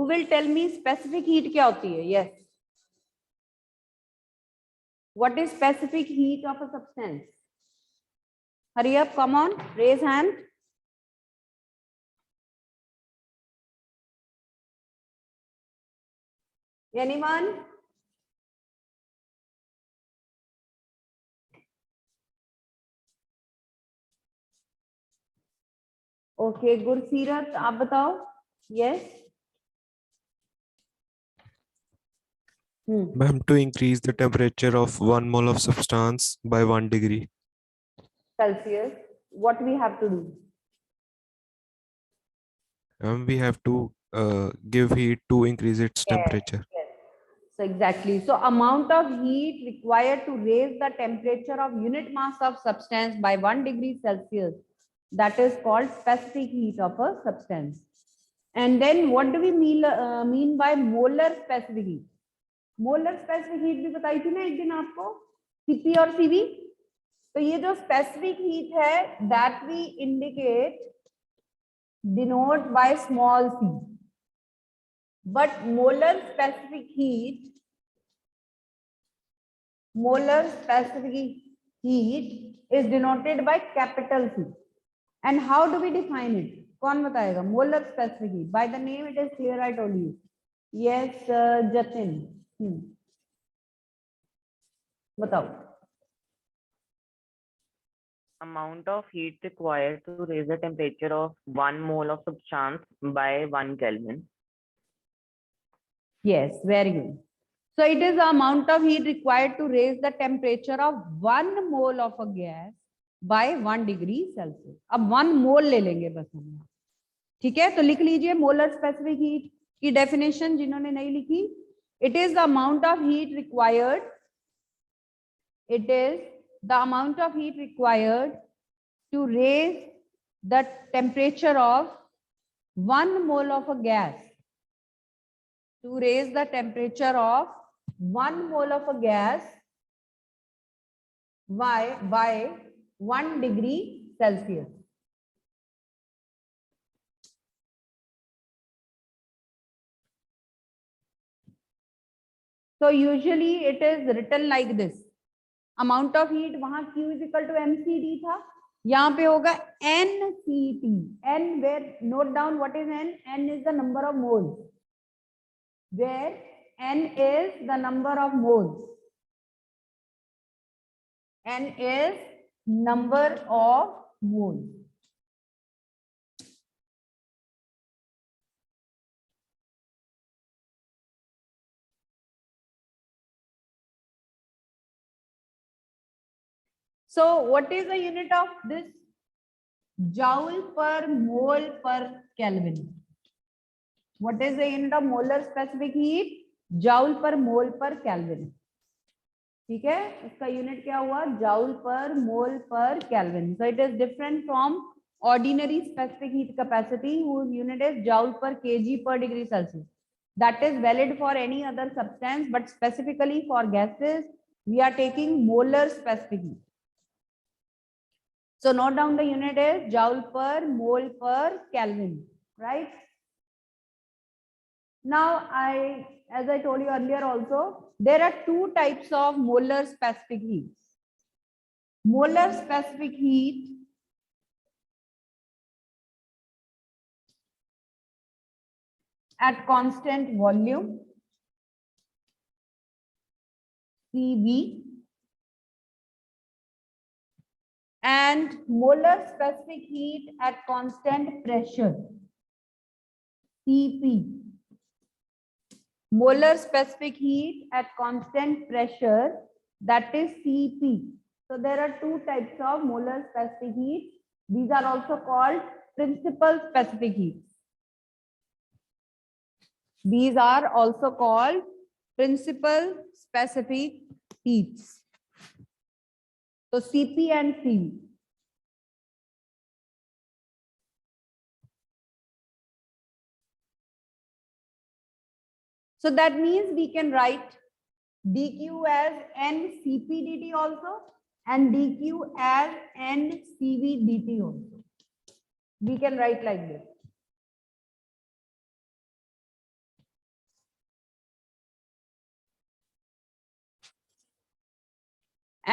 Who will tell me specific heat क्या होती है? Yes. What is specific heat of a substance? Hurry up, come on, raise hand. Anyone? Okay, Gurseerat, आप बताओ. Yes. Ma'am, to increase the temperature of 1 mole of substance by 1 degree Celsius, what we have to do? we have to give heat to increase its temperature. Yes. So exactly. So amount of heat required to raise the temperature of unit mass of substance by 1 degree Celsius. That is called specific heat of a substance. And then what do we mean by molar specific heat? Molar specific heat भी बताई थी ना एक दिन आपको, Cp और Cv. तो ये जो specific heat है, that we indicate, denote by small c. But molar specific heat is denoted by capital C. And how do we define it? कौन बताएगा? Molar specific heat. By the name it is clear, I told you. Yes, Jatin. बताओ. Amount of heat required to raise the temperature of 1 mole of substance by 1 Kelvin. Yes, very good. So it is the amount of heat required to raise the temperature of 1 mole of a gas by 1 degree Celsius. अब 1 mole ले लेंगे बस हम. ठीक है, तो लिख लीजिए molar specific heat की definition जिन्होंने नहीं लिखी. It is the amount of heat required. It is the amount of heat required to raise the temperature of 1 mole of a gas. To raise the temperature of 1 mole of a gas by 1 degree Celsius. So usually it is written like this. Amount of heat वहां Q is equal to mCD था, यहाँ पे होगा NCT. N, where note down what is N. N is the number of moles. Where N is the number of moles. N is number of moles. So what is the unit of this? Joule per mole per Kelvin. What is the unit of molar specific heat? Joule per mole per Kelvin. ठीक है, इसका unit क्या हुआ? Joule per mole per Kelvin. So it is different from ordinary specific heat capacity, whose unit is Joule per kg per degree Celsius. That is valid for any other substance, but specifically for gases, we are taking molar specific heat. So note down the unit is Joule per mole per Kelvin, right? Now as I told you earlier also, there are two types of molar specific heat. Molar specific heat at constant volume, Cv, and molar specific heat at constant pressure, Cp. Molar specific heat at constant pressure, that is Cp. So there are two types of molar specific heat. These are also called principal specific heats. These are also called principal specific heats. So Cp and Cv. So that means we can write dq as NCp dt also and dq as NCv dt also. We can write like this.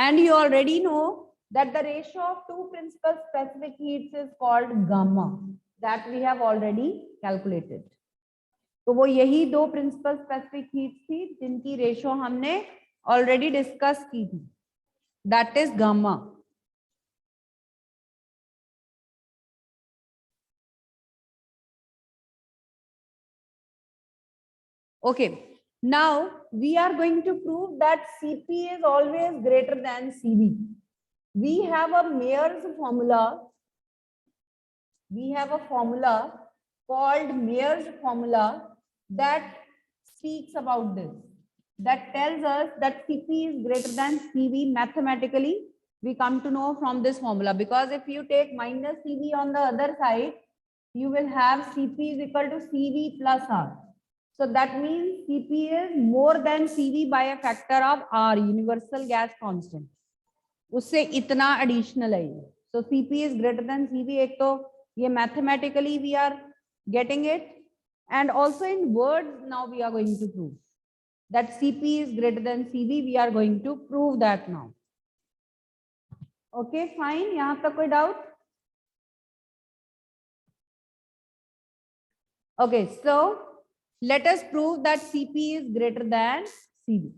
And you already know that the ratio of two principal specific heats is called gamma, that we have already calculated. तो वो यही दो principal specific heats थी जिनकी ratio हमने already discuss की थी, that is gamma. Okay, now we are going to prove that Cp is always greater than Cv. We have a Mayer's formula. We have a formula called Mayer's formula that speaks about this, that tells us that Cp is greater than Cv mathematically. We come to know from this formula, because if you take minus Cv on the other side, you will have Cp is equal to Cv plus R. So that means Cp is more than Cv by a factor of R, universal gas constant. उससे इतना additional है ये. So Cp is greater than Cv. एक तो ये mathematically we are getting it, and also in words now we are going to prove that Cp is greater than Cv. We are going to prove that now. Okay, fine. यहाँ तक कोई doubt? Okay, so let us prove that Cp is greater than Cv.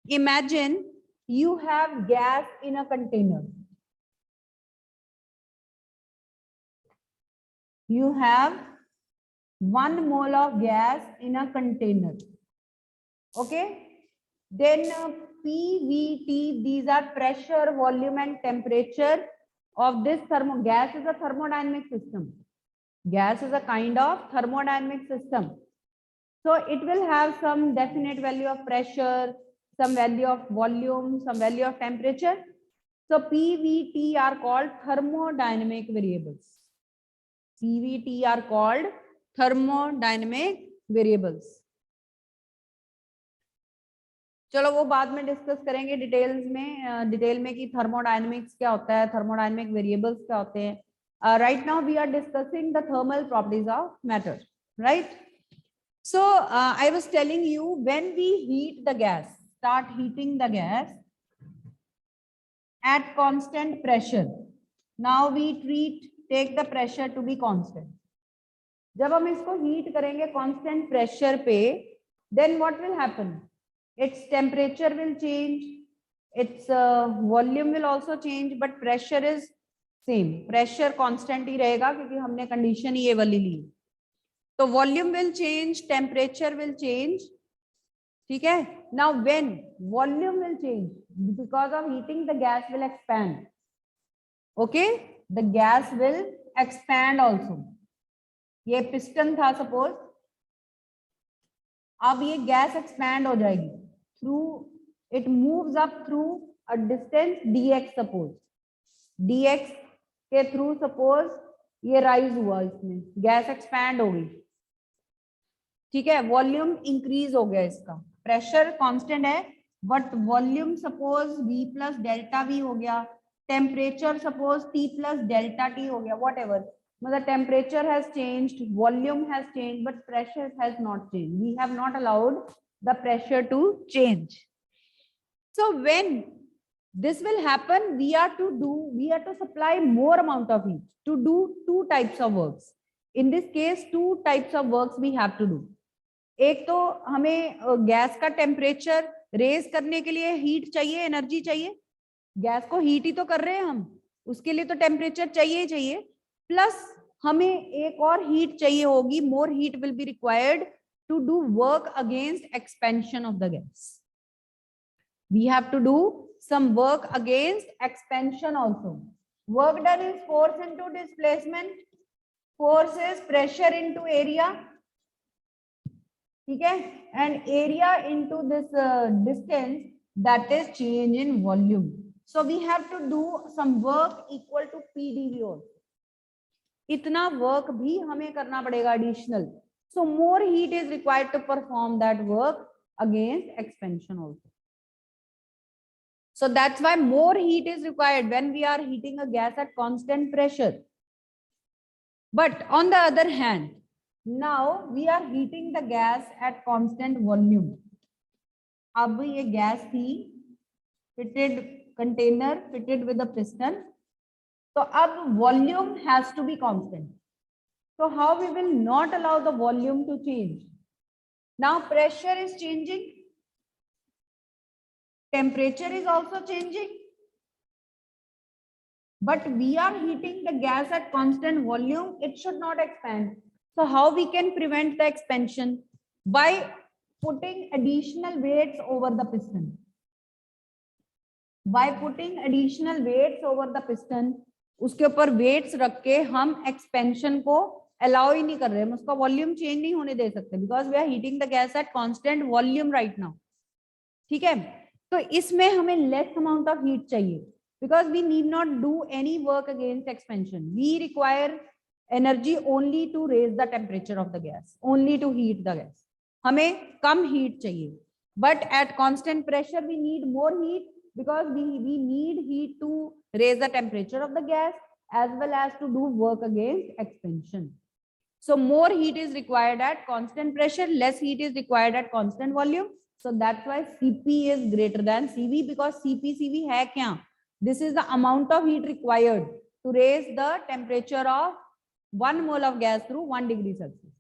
Imagine you have gas in a container. You have 1 mole of gas in a container. Okay. Then PVT, these are pressure, volume and temperature of this gas is a thermodynamic system. Gas is a kind of thermodynamic system. So it will have some definite value of pressure, some value of volume, some value of temperature. So PVT are called thermodynamic variables. PVT are called thermodynamic variables. चलो वो बाद में discuss करेंगे detail में कि thermodynamics क्या होता है, थर्मोडायनेमिक वेरिएबल्स क्या होते हैं. Right now we are discussing the thermal properties of matter, right? So I was telling you, when we heat the gas, start heating the gas at constant pressure. Now we take the pressure to be constant. जब हम इसको heat करेंगे constant pressure पे, then what will happen? Its temperature will change, its volume will also change, but pressure is same. Pressure constant ही रहेगा क्योंकि हमने condition ही ये वाली ली. तो volume will change, temperature will change. ठीक है. Now when volume will change, because of heating the gas will expand. Okay, the gas will expand also. ये piston था suppose. अब ये gas expand हो जाएगी. Through it moves up through a distance dx suppose. dx के through suppose ये rise हुआ, इसमें gas expand हो गई. ठीक है. वॉल्यूम इंक्रीज हो गया, इसका प्रेशर कांस्टेंट है but volume suppose V plus delta V हो गया, temperature suppose T plus delta T हो गया, वॉट एवर. मतलब temperature has changed, volume has changed, but pressure has not changed. We have not allowed the pressure to change. So when this will happen, we are to supply more amount of heat to do 2 types of works. In this case 2 types of works we have to do. एक तो हमें gas का temperature raise करने के लिए heat चाहिए, energy चाहिए. Gas को हीट ही तो कर रहे हैं हम, उसके लिए तो टेम्परेचर चाहिए ही चाहिए. प्लस हमें एक और हीट चाहिए होगी, more heat will be required to do work against expansion of the gas. We have to do some work against expansion also. Work done is force into displacement, force is pressure into area, ठीक है, and area into this distance, that is change in volume. So we have to do some work equal to PdV also. इतना work भी हमें करना पड़ेगा additional. So more heat is required to perform that work against expansion also. So that's why more heat is required when we are heating a gas at constant pressure. But on the other hand, now we are heating the gas at constant volume. अब ये gas थी fitted container fitted with a piston. So अब volume has to be constant. So how we will not allow the volume to change? Now pressure is changing, temperature is also changing, but we are heating the gas at constant volume. It should not expand. So how we can prevent the expansion? By putting additional weights over the piston. By putting additional weights over the piston, उसके ऊपर weights रख के हम expansion को allow ही नहीं कर रहे, हम उसका volume change नहीं होने दे सकते, because we are heating the gas at constant volume right now. ठीक है, तो इसमें हमें less amount of heat चाहिए, because we need not do any work against expansion. We require energy only to raise the temperature of the gas, only to heat the gas. हमें कम heat चाहिए, but at constant pressure we need more heat, because we need heat to raise the temperature of the gas as well as to do work against expansion. So more heat is required at constant pressure, less heat is required at constant volume. So that's why Cp is greater than Cv, because Cv है क्या? This is the amount of heat required to raise the temperature of 1 mole of gas through 1 degree Celsius.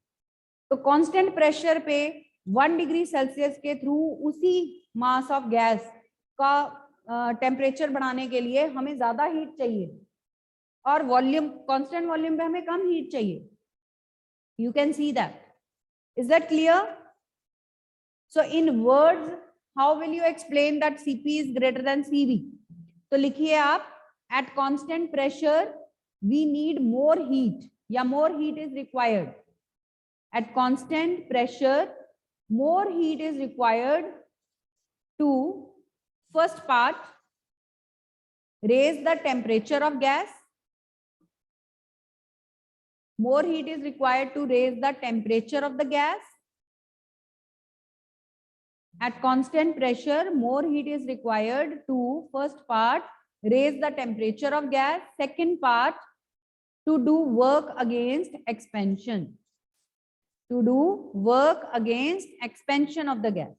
तो constant pressure पे 1 degree Celsius के through उसी mass of gas का temperature बढ़ाने के लिए हमें ज्यादा हीट चाहिए, और वॉल्यूम कांस्टेंट वॉल्यूम पे हमें कम हीट चाहिए. You can see that. Is that clear? So in words how will you explain that Cp is greater than Cv? तो लिखिए आप, at constant pressure we need more heat, या more heat is required. At constant pressure more heat is required to, first part, raise the temperature of gas. More heat is required to raise the temperature of the gas. At constant pressure, more heat is required to, first part, raise the temperature of gas. Second part, to do work against expansion. To do work against expansion of the gas.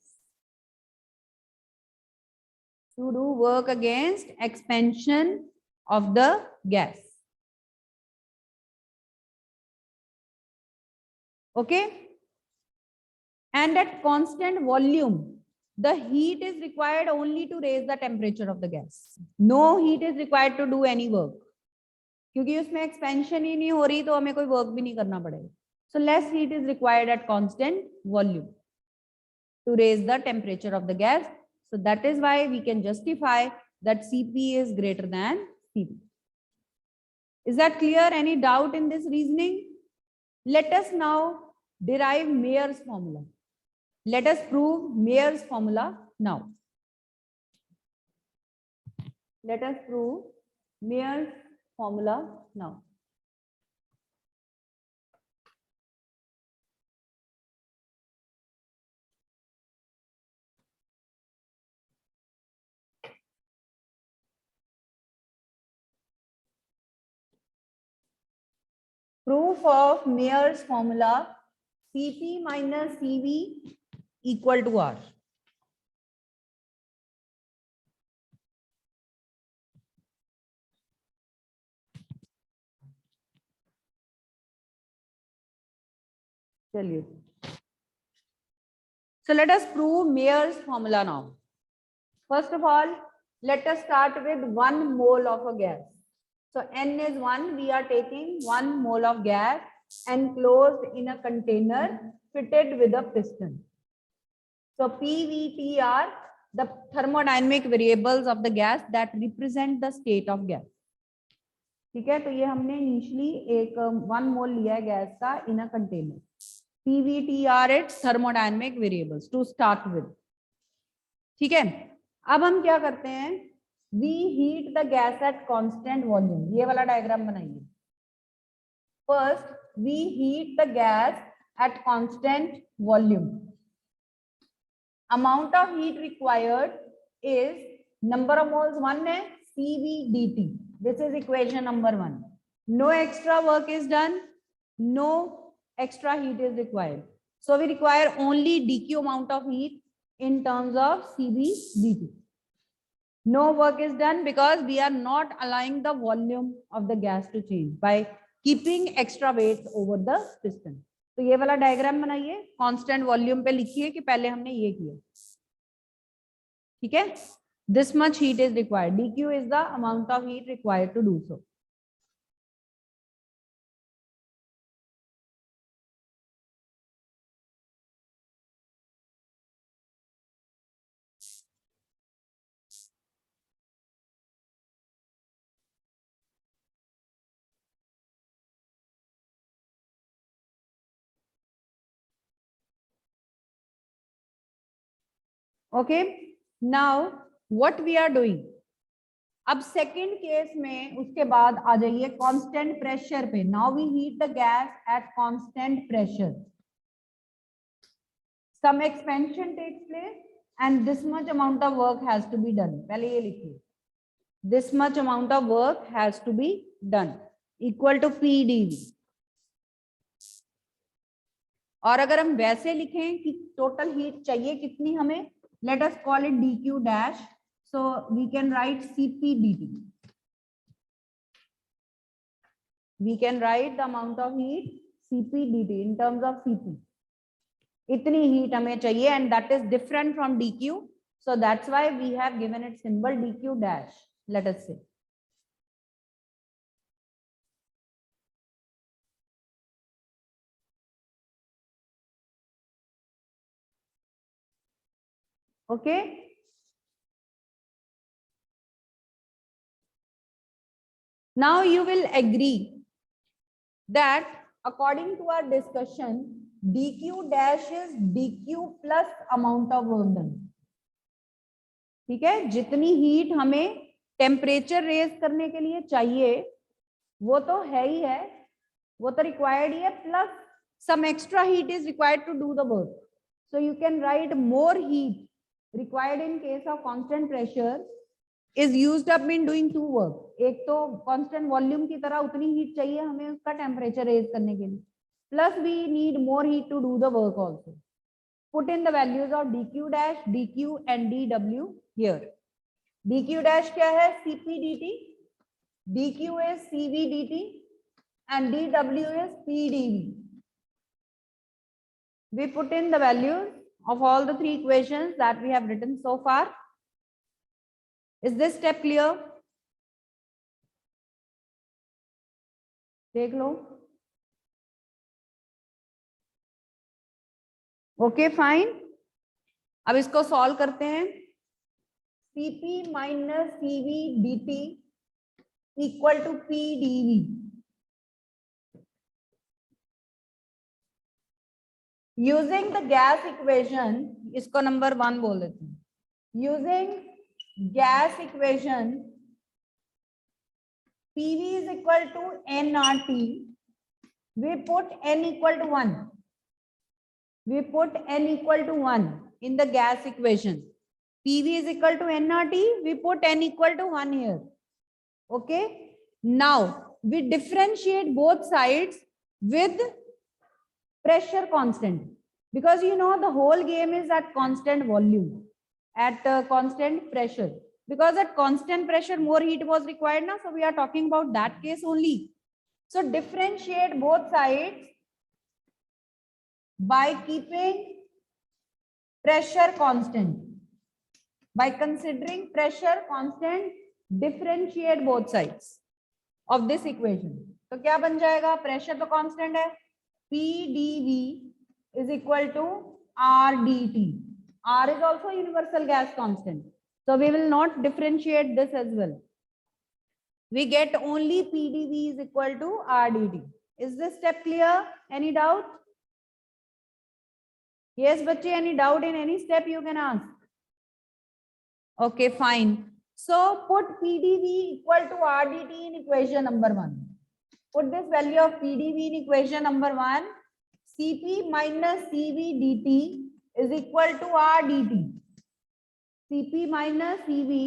To do work against expansion of the gas. Okay? And at constant volume, the heat is required only to raise the temperature of the gas. No heat is required to do any work. क्योंकि उसमें expansion ही नहीं हो रही, तो हमें कोई work भी नहीं करना पड़ेगा. So less heat is required at constant volume to raise the temperature of the gas. So that is why we can justify that Cp is greater than Cv. Is that clear? Any doubt in this reasoning? Let us now derive Mayer's formula. Let us prove Mayer's formula now. Let us prove Mayer's formula now. Proof of Mayer's formula, Cp minus Cv equal to R. चलिए. So let us prove Mayer's formula now. First of all, let us start with 1 mole of a gas. So N is 1, we are taking 1 mole of gas enclosed in a container fitted with a piston. So P, V, T are the thermodynamic variables of the gas that represent the state of gas. ठीक है, तो ये हमने initially एक 1 मोल लिया है gas का in a container. P, V, T are its thermodynamic variables to start with. ठीक है, अब हम क्या करते हैं, we heat the gas at constant volume. ये वाला डायग्राम बनाइए. First, we heat the gas at constant volume. Amount of heat required is number of moles 1 है, Cv dt. This is equation number 1. No extra work is done. No extra heat is required. So we require only dq amount of heat in terms of Cv dt. No work is done because we are not allowing the volume of the gas to change by keeping extra weight over the piston. तो ये वाला diagram बनाइए, constant volume पे लिखिए कि पहले हमने ये किया, ठीक है. This much heat is required. dq is the amount of heat required to do so. Okay, now what we are doing, अब सेकेंड केस में उसके बाद आ जाइए कांस्टेंट प्रेशर पे. Now we heat the gas at constant pressure. Some expansion takes place and this much amount of work has to be done. पहले ये लिखिए, this much amount of work has to be done equal to PdV. और अगर हम वैसे लिखें कि total heat चाहिए कितनी हमें, let us call it dq dash, so we can write Cp dt. We can write the amount of heat Cp dt in terms of Cp. इतनी हीट हमें चाहिए and that is different from dq, so that's why we have given it symbol dq dash, let us say. Okay, now you will agree that according to our discussion dq dash is dq plus amount of work done. ठीक है, जितनी heat हमें temperature raise करने के लिए चाहिए वो तो है ही है, वो तो रिक्वायर्ड ही है, plus some extra heat is required to do the work. So you can write more heat required in case of constant pressure is used up in doing two work. एक तो constant volume की तरह उतनी heat चाहिए हमें उसका temperature raise करने के लिए, plus we need more heat to do the work also. Put in the values of dq dash, dq and dw here. dq dash क्या है? Cp dt, dq is Cv dt and dw is Pdv. We put in the values of all the three equations that we have written so far. Is this step clear? देख लो. Okay, fine. अब इसको solve करते हैं. Cp minus Cv dt equal to Pdv. Using the gas equation, इसको number 1 बोल देते हैं. Using gas equation, PV is equal to nRT. We put n equal to 1. We put n equal to 1 in the gas equation. PV is equal to nRT. We put n equal to 1 here. Okay. Now we differentiate both sides with pressure constant, because you know the whole game is at constant volume, at constant pressure, because at constant pressure more heat was required now, so we are talking about that case only. So differentiate both sides by keeping pressure constant. By considering pressure constant, differentiate both sides of this equation. तो क्या बन जाएगा? Pressure तो constant है, PdV is equal to RdT. R is also universal gas constant, so we will not differentiate this as well. We get only PdV is equal to RdT. Is this step clear? Any doubt? Yes, बच्चे, any doubt in any step you can ask. Okay, fine. So put PdV equal to RdT in equation number 1. Put this value of PdV in equation number 1. Cp minus Cv dt is equal to RdT. Cp minus Cv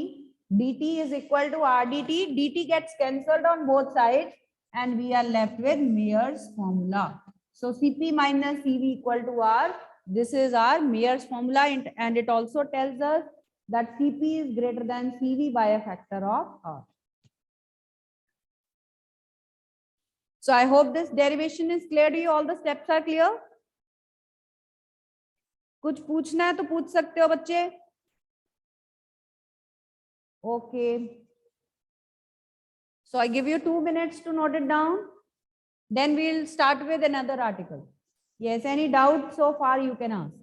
dt is equal to RdT. dt gets cancelled on both sides and we are left with Mayer's formula. So Cp minus Cv equal to R. This is our Mayer's formula, and it also tells us that Cp is greater than Cv by a factor of R. So I hope this derivation is clear to you. All the steps are clear. कुछ पूछना है तो पूछ सकते हो बच्चे. Okay. So I give you 2 minutes to note it down. Then we'll start with another article. Yes, any doubt so far you can ask.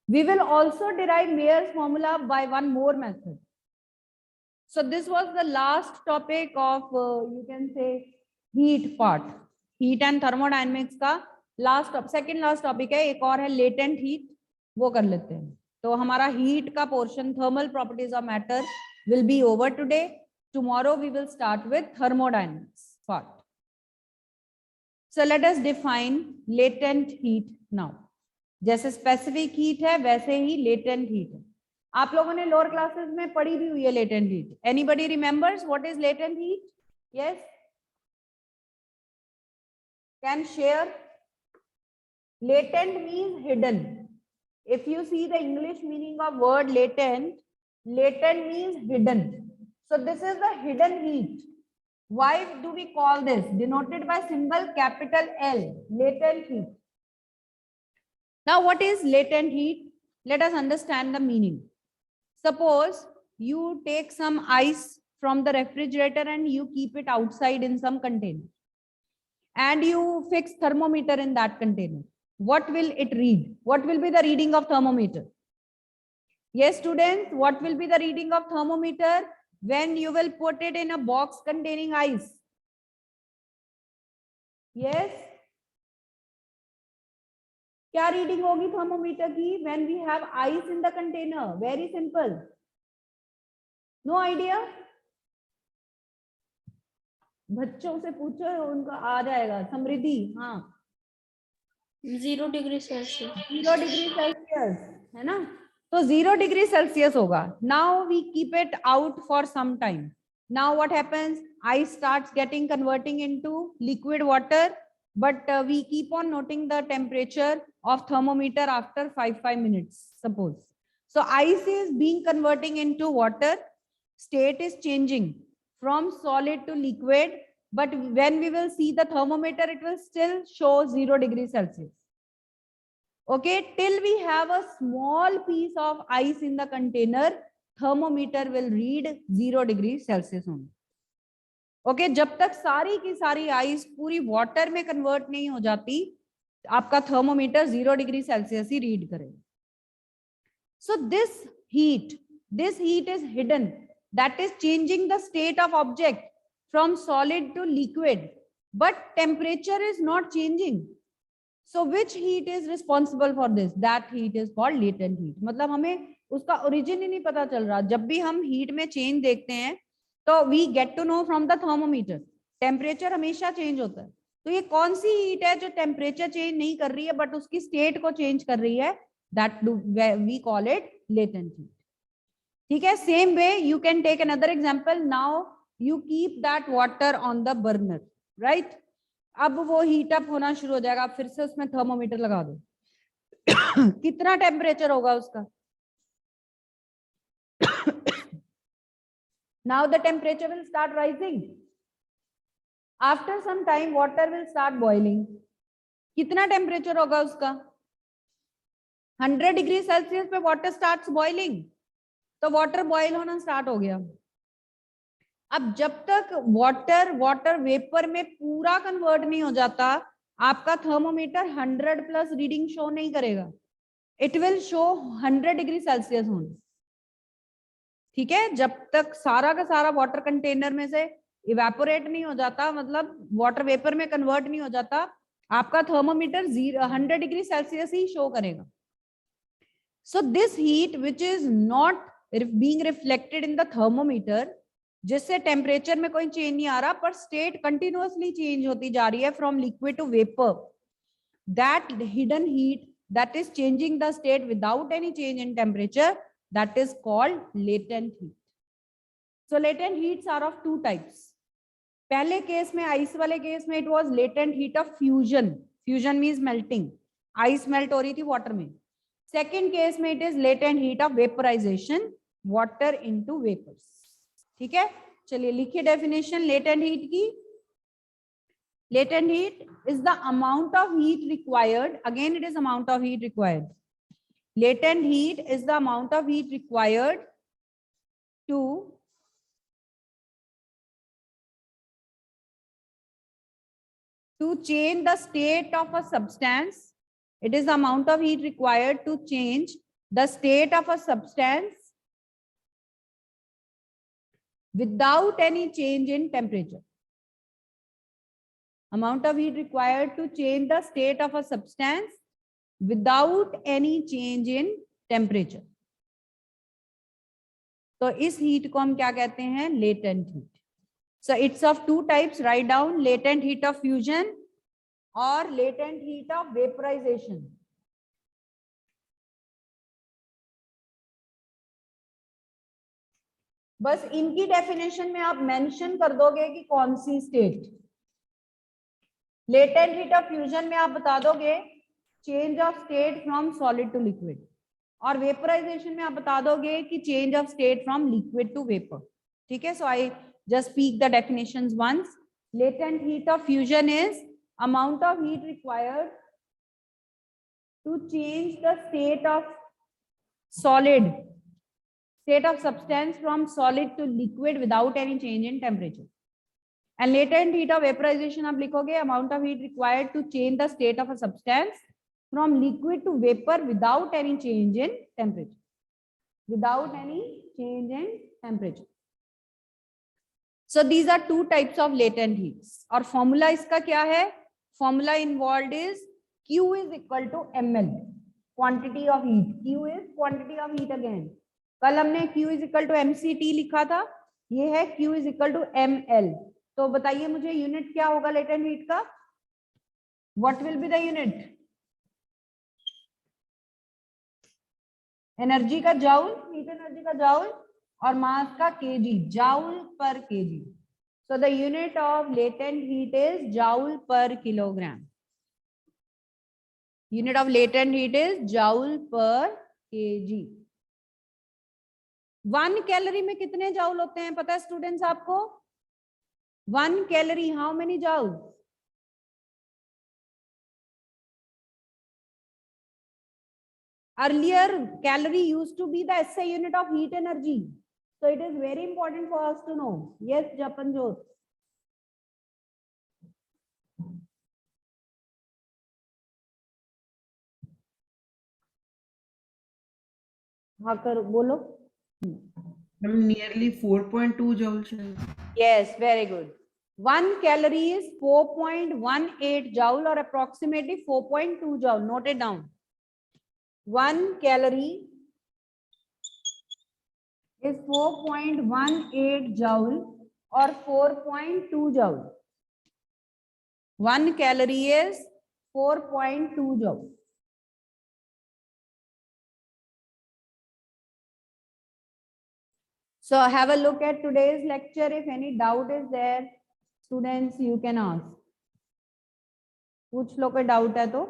We will also derive Mayer's formula by one more method. So this was the last topic of you can say heat part. Heat and thermodynamics का last top, second last topic है. एक और है latent heat, वो कर लेते हैं. तो हमारा heat का portion, thermal properties of matter will be over today. Tomorrow we will start with thermodynamics part. So let us define latent heat now. जैसे specific heat है वैसे ही latent heat है. आप लोगों ने लोअर क्लासेस में पढ़ी भी हुई है latent heat. Anybody remembers what is latent heat? Yes. Can share. Latent means hidden. If you see the English meaning of word latent, latent means hidden. So this is the hidden heat. Why do we call this? Denoted by symbol capital L, latent heat. Now what is latent heat? Let us understand the meaning. Suppose you take some ice from the refrigerator and you keep it outside in some container. And you fix thermometer in that container. What will it read? What will be the reading of thermometer? Yes, students, what will be the reading of thermometer when you will put it in a box containing ice? Yes. क्या reading होगी thermometer की when we have ice in the container? Very simple. No idea? बच्चों से पूछो, उनका आ जाएगा. समृद्धि, हाँ. 0 degree Celsius. 0 degree Celsius है ना. तो 0 डिग्री सेल्सियस होगा. Now we keep it out for some time. Now what happens? Ice starts getting converting into liquid water, but we keep on noting the temperature of thermometer after 5 minutes, suppose. So ice is being converting into water. State is changing from solid to liquid, but when we will see the thermometer, it will still show 0 degree Celsius. Okay, till we have a small piece of ice in the container, thermometer will read 0 degree Celsius only. Okay, जब तक सारी की सारी ice पूरी water में convert नहीं हो जाती, आपका थर्मोमीटर 0 डिग्री सेल्सियस ही रीड करेगा. So this heat is hidden. That is changing the state of object from solid to liquid, but temperature is not changing. So which heat is responsible for this? That heat is called latent heat. मतलब हमें उसका origin ही नहीं पता चल रहा. जब भी हम heat में change देखते हैं, तो we get to know from the thermometer. Temperature हमेशा change होता है. तो ये कौन सी heat है जो temperature change नहीं कर रही है, but उसकी state को change कर रही है? That we call it latent heat. ठीक है. Same way you can take another example. Now you keep that water on the burner, right? अब वो हीट अप होना शुरू हो जाएगा. फिर से उसमें थर्मोमीटर लगा दो. कितना टेम्परेचर होगा उसका? Now the temperature will start rising. After some time water will start boiling. कितना टेम्परेचर होगा उसका? 100 डिग्री सेल्सियस पे वाटर स्टार्ट्स बॉइलिंग. तो वाटर बॉइल होना स्टार्ट हो गया. अब जब तक वाटर वेपर में पूरा कन्वर्ट नहीं हो जाता, आपका थर्मोमीटर 100 प्लस रीडिंग शो नहीं करेगा. It will show 100 degree Celsius only. ठीक है. जब तक सारा का सारा वाटर कंटेनर में से इवेपोरेट नहीं हो जाता, मतलब वाटर वेपर में कन्वर्ट नहीं हो जाता, आपका थर्मोमीटर 100 डिग्री सेल्सियस ही शो करेगा. So this heat which is not being reflected in the thermometer, जिससे टेम्परेचर में कोई चेंज नहीं आ रहा, पर स्टेट कंटिन्यूअसली चेंज होती जा रही है from liquid to vapour. That hidden heat that is changing the state without any change in temperature, that is called latent heat. So latent heats are of two types. पहले case में, ice वाले case में, it was latent heat of fusion. Fusion means melting. Ice melt हो रही थी water में. Second case में it is latent heat of vaporisation, water into vapours. ठीक है, चलिए लिखिए डेफिनेशन लेटेंट हीट की. Latent heat is the amount of heat required, again it is amount of heat required. Latent heat is the amount of heat required to change the state of a substance. It is the amount of heat required to change the state of a substance without any change in temperature. Amount of heat required to change the state of a substance without any change in temperature. तो इस heat को हम क्या कहते हैं? Latent heat. So it's of two types. Write down latent heat of fusion or latent heat of vaporization. बस इनकी definition में आप मेंशन कर दोगे कि कौन सी state. Latent heat of fusion में आप बता दोगे change of state from solid to liquid, और वेपराइजेशन में आप बता दोगे कि change of state from liquid to vapour. ठीक है, सो आई just speak the definitions once. Latent heat of fusion is amount of heat required to change the state of solid, state of substance from solid to liquid without any change in temperature. And latent heat of vaporization आप लिखोगे amount of heat required to change the state of a substance from liquid to vapor without any change in temperature. Without any change in temperature. So these are two types of latent heats. और formula इसका क्या है? Formula involved is Q is equal to ml, quantity of heat. Q is quantity of heat again. कल हमने Q is equal to mct लिखा था, ये है Q is equal to ml. तो बताइए मुझे यूनिट क्या होगा latent heat का? What will be the unit? Energy का जाउल, हीट एनर्जी का जाउल, और मास का kg, joule per kg. So the unit of latent heat is joule per kilogram. Unit of latent heat is joule per kg. 1 calorie में कितने joule होते हैं पता है स्टूडेंट्स आपको? 1 calorie, how many joule? Earlier calorie used to be the SI unit of heat energy. So it is very important for us to know. Yes, Japanjot. हाँ कर बोलो. Nearly 4.2 joules. Yes, very good. 1 calorie is 4.18 joule or approximately 4.2 joule. Note it down. 1 calorie is 4.18 joule or 4.2 joule. 1 calorie is 4.2 joule. So have a look at today's lecture. If any doubt is there, students, you can ask. पूछ लो कोई doubt है तो.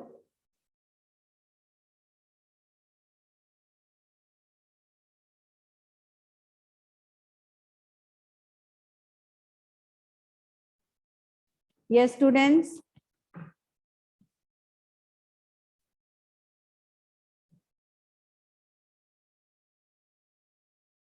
Yes, students.